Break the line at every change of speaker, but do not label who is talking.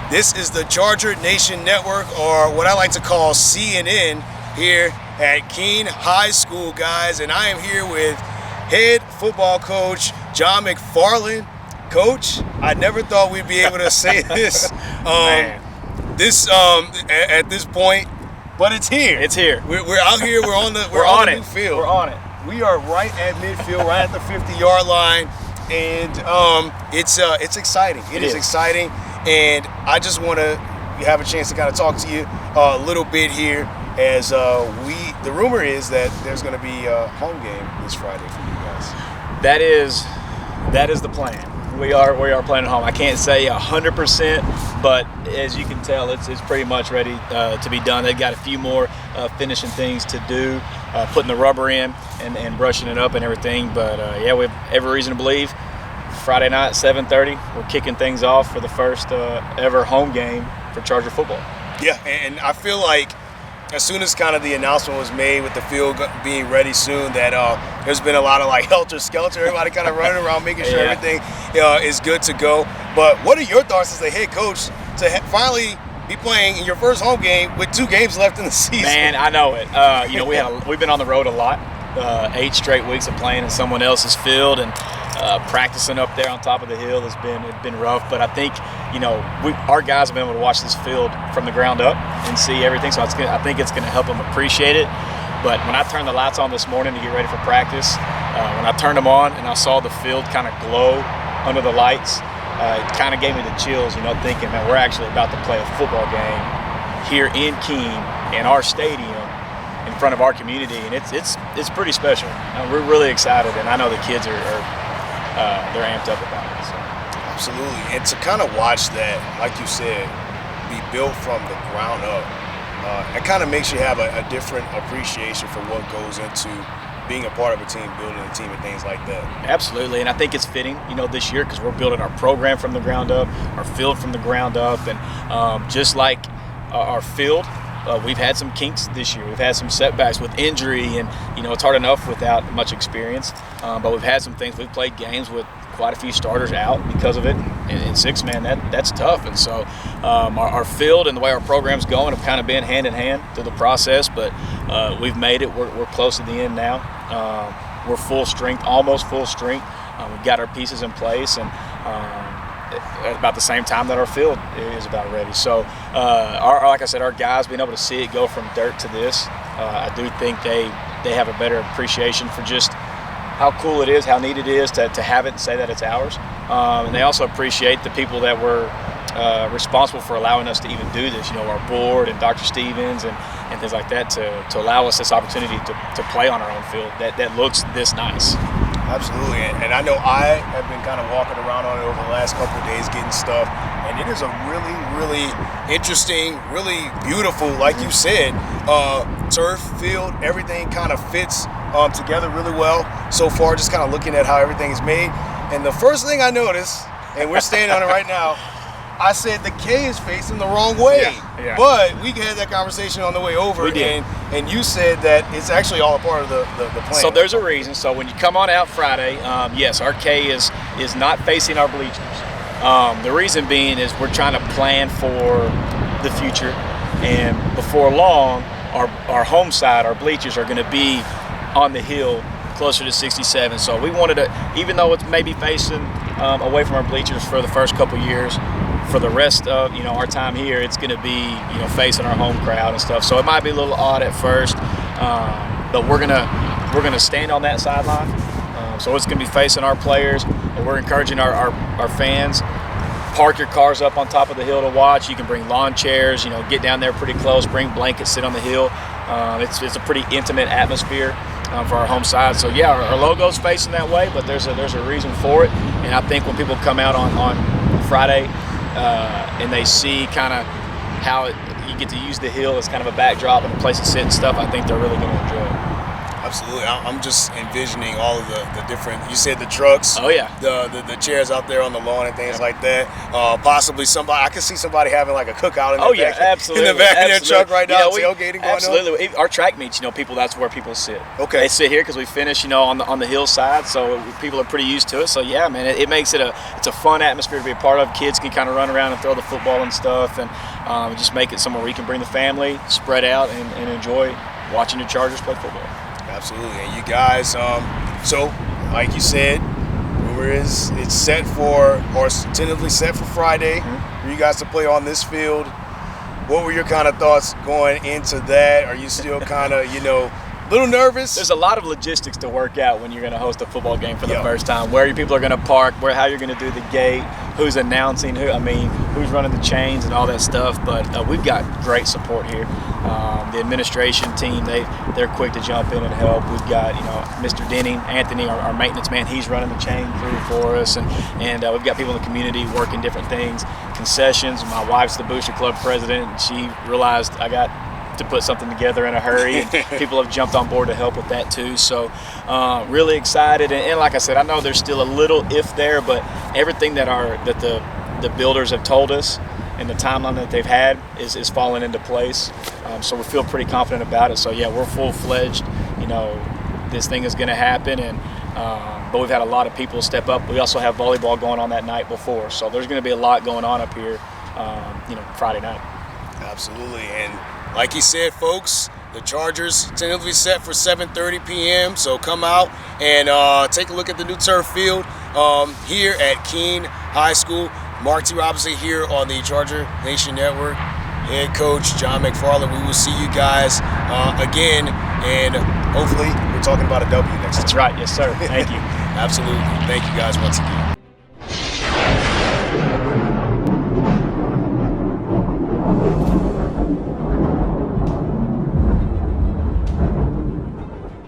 This is the Charger Nation Network, or what I like to call CNN, here at Keene High School, guys. And I am here with head football coach John McFarland. Coach, I never thought we'd be able to say this at this point, but it's here.
It's here.
We're out here. We're on the new field.
We're on it.
We are right at midfield, right at the 50-yard line, and it's exciting. It is exciting, and I just want to have a chance to kind of talk to you a little bit here, as the rumor is that there's going to be a home game this Friday for you guys.
That is the plan. We are playing at home. I can't say 100%, but as you can tell, it's pretty much ready to be done. They've got a few more finishing things to do, putting the rubber in and brushing it up and everything. But we have every reason to believe Friday night, 7:30, we're kicking things off for the first ever home game for Charger football.
Yeah, and I feel like as soon as kind of the announcement was made with the field being ready soon, that there's been a lot of like helter-skelter, everybody kind of running around making sure everything is good to go. But what are your thoughts as the head coach to finally be playing in your first home game with 2 games left in the season?
Man, I know it. We've been on the road a lot, 8 straight weeks of playing in someone else's field, and practicing up there on top of the hill has been rough. But I think our guys have been able to watch this field from the ground up and see everything. So I think it's going to help them appreciate it. But when I turned the lights on this morning to get ready for practice, when I turned them on and I saw the field kind of glow under the lights, it kind of gave me the chills, thinking that we're actually about to play a football game here in Keene in our stadium in front of our community, and it's pretty special. We're really excited, and I know the kids are they're amped up about it. So.
Absolutely, and to kind of watch that, like you said, be built from the ground up, it kind of makes you have a different appreciation for what goes into being a part of a team, building a team, and things like that.
Absolutely, and I think it's fitting, this year, because we're building our program from the ground up, our field from the ground up, and just like our field, we've had some kinks this year. We've had some setbacks with injury, and it's hard enough without much experience. But we've had some things. We've played games with quite a few starters out because of it. And 6-man, that's tough. And so our field and the way our program's going have kind of been hand in hand through the process. But we've made it. We're close to the end now. We're full strength, almost full strength. We've got our pieces in place, and at about the same time that our field is about ready. So, like I said, our guys being able to see it go from dirt to this, I do think they have a better appreciation for just how cool it is, how neat it is to have it and say that it's ours. And they also appreciate the people that were responsible for allowing us to even do this. Our board and Dr. Stevens and things like that to allow us this opportunity to play on our own field that looks this nice.
Absolutely, and I know I have been kind of walking around on it over the last couple of days getting stuff, and it is a really, really interesting, really beautiful, like you said, turf field. Everything kind of fits together really well so far, just kind of looking at how everything is made. And the first thing I noticed, and we're standing on it right now, I said the K is facing the wrong way.
Yeah.
But we had that conversation on the way over.
We did.
And you said that it's actually all a part of the plan.
So there's a reason. So when you come on out Friday, yes, our K is not facing our bleachers. The reason being is we're trying to plan for the future. And before long, our home side, our bleachers, are going to be on the hill closer to 67. So we wanted to, even though it's maybe facing away from our bleachers for the first couple years, for the rest of our time here, it's going to be facing our home crowd and stuff. So it might be a little odd at first, but we're gonna stand on that sideline. So it's going to be facing our players. And we're encouraging our fans. Park your cars up on top of the hill to watch. You can bring lawn chairs. Get down there pretty close. Bring blankets. Sit on the hill. It's a pretty intimate atmosphere for our home side. So yeah, our logo's facing that way, but there's a reason for it. And I think when people come out on Friday. And they see kind of how you get to use the hill as kind of a backdrop and a place to sit and stuff, I think they're really going to enjoy it.
Absolutely. I'm just envisioning all of the different, you said the trucks.
Oh, yeah.
The chairs out there on the lawn and things like that. Possibly somebody, I could see somebody having like a cookout in the back,
absolutely.
in the back of their truck right now, tailgating going on.
Absolutely. Our track meets, people, that's where people sit.
Okay.
They sit here because we finish, on the hillside, so people are pretty used to it. So, yeah, man, it makes it's a fun atmosphere to be a part of. Kids can kind of run around and throw the football and stuff, and just make it somewhere where you can bring the family, spread out, and enjoy watching your Chargers play football.
Absolutely. And you guys, so like you said, it's set for, or tentatively set for Friday for you guys to play on this field. What were your kind of thoughts going into that? Are you still kind of, a little nervous?
There's a lot of logistics to work out when you're going to host a football game for the first time. Where your people are going to park, how you're going to do the gate, who's announcing, who's running the chains and all that stuff. But we've got great support here. The administration team, they're quick to jump in and help. We've got Mr. Denning, Anthony, our maintenance man. He's running the chain crew for us, and we've got people in the community working different things, concessions. My wife's the Booster Club president, and she realized I got to put something together in a hurry, and people have jumped on board to help with that too. So really excited, and like I said, I know there's still a little if there, but everything that the builders have told us and the timeline that they've had is falling into place. So we feel pretty confident about it. So yeah, we're full-fledged. This thing is going to happen, and but we've had a lot of people step up. We also have volleyball going on that night before, so there's going to be a lot going on up here. Friday night.
Absolutely, and like he said, folks, the Chargers tentatively set for 7:30 p.m. So come out and take a look at the new turf field here at Keene High School. Mark T. Robinson here on the Charger Nation Network. Head coach John McFarland. We will see you guys again, and hopefully we're talking about a W next time.
That's right. Yes, sir. Thank you.
Absolutely. Thank you guys once again.